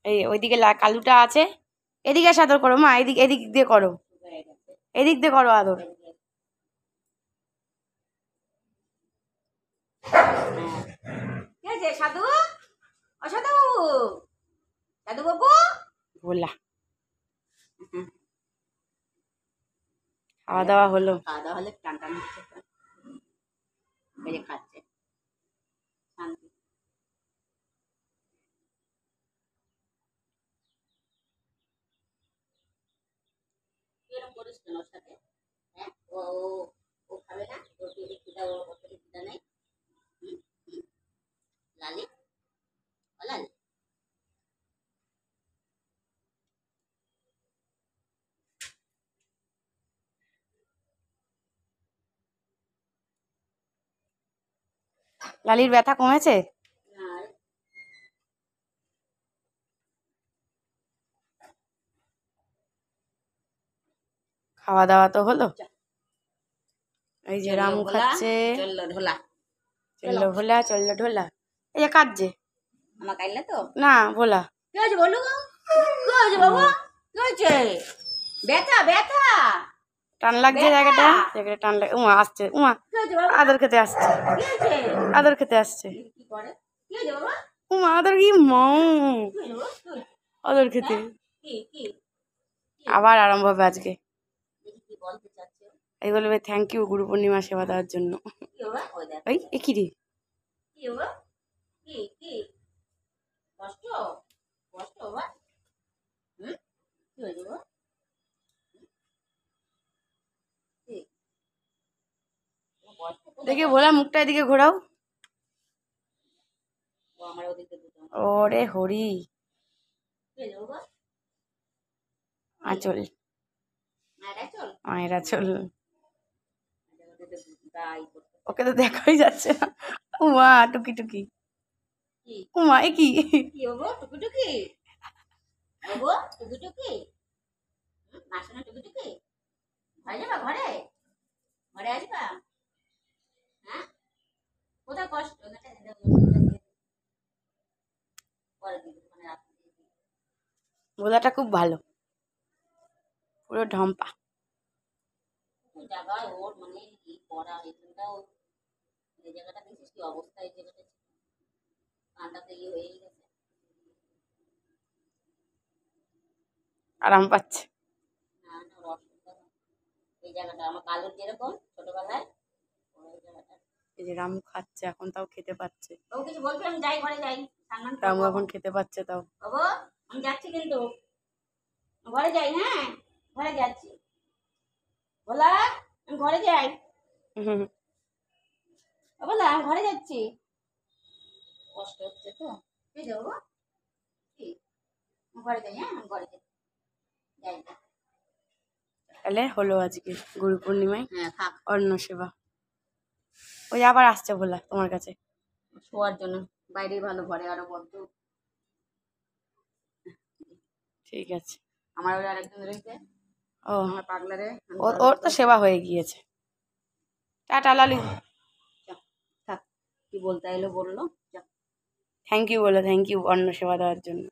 এই ওইদিকে কালুটা আছে, এদিকে এসে আদর করো মা, এদিক এদিক দিয়ে করো, এদিক দিয়ে করো আদর। সাধু অসাধু সাধু বাবু ভোলা। খাওয়া দাওয়া হলো, টান টান হচ্ছে, খাচ্ছে শান্তি। এরকম করিস কেন ওর সাথে? হ্যাঁ, ও ও খাবে না, ওর খিদা, ওর খিদা নেই। লালি লালি লালির ব্যথা কমেছে? খাওয়া দাওয়া তো হলো, এই যে রামু খাচ্ছে চললো ঢোলা, চললো ভোলা, চললো ঢোলা। এই যে কাঁদছে আমার কাইলে তো না ভোলা। কি হয়েছে বলু? কি হয়েছে বাবু? কি হয়েছে? ব্যথা ব্যথা টান লাগছে জায়গাটা, জায়গাটা টান লাগে। উমা আসছে, উমা আদর খেতে আসছে, আদর খেতে আসছে। উমা আদর, কি মাও আদর খেতে। আবার আরম্ভ হবে আজকে। এই বলবে থ্যাংক ইউ গুরু পূর্ণিমা সেবা দেওয়ার জন্য। ওই কি রে, দেখি ভোলা মুখটা এদিকে ঘোরাও। ওরে হরি আঁচল, মায়েরা চল। ওকে তো দেখাই যাচ্ছে না। উমা টুকি টুকি, উমা এ কি টুকি টুকি, টুকি টুকি আসে না, টুকি টুকি ঘরে যাবা, ঘরে ঘরে আসবা? হ্যাঁ কোথায় কষ্ট? ভোলাটা খুব ভালো, পুরো ঢম্পা জায়গায়। ওর মানে কি করা, এখানটাও এই জায়গাটা দেখছিস কি অবস্থা, এই জায়গাটা কানটাতে ইয়ে হয়ে গেছে, আরাম পাচ্ছে। এই জায়গাটা আমার কালুর যেরকম ছোটবেলায়, এই যে রামু খাচ্ছে এখন, তাও খেতে পাচ্ছে। ও কিছু বলবি? আমি যাই ঘরে যাই, রামু এখন খেতে পাচ্ছে তাও। বাবু আমি যাচ্ছি কিন্তু, ঘরে যাই। হ্যাঁ ঘরে যাচ্ছি বলা, আমি ঘরে যাই। বলা আমি ঘরে যাচ্ছি, কষ্ট হচ্ছে তো, ঠিক আছে বাবা, কি ঘরে যাই। হ্যাঁ আমি ঘরে যাই, যাই। তাহলে হলো আজকে গুরু পূর্ণিমায় অন্ন সেবা। ওই আবার আসছে ভোলা তোমার কাছে শোয়ার জন্য, বাইরে ভালো, ঘরে আরো বদ্ধ। ঠিক আছে, আমার ওই আরেকজন রয়েছে, ও আমার পাগলারে, ওর তো সেবা হয়ে গিয়েছে। টাটা লালি, থাক কি বলতে এলো বললো, থ্যাংক ইউ বলো, থ্যাংক ইউ অন্ন সেবা দেওয়ার জন্য।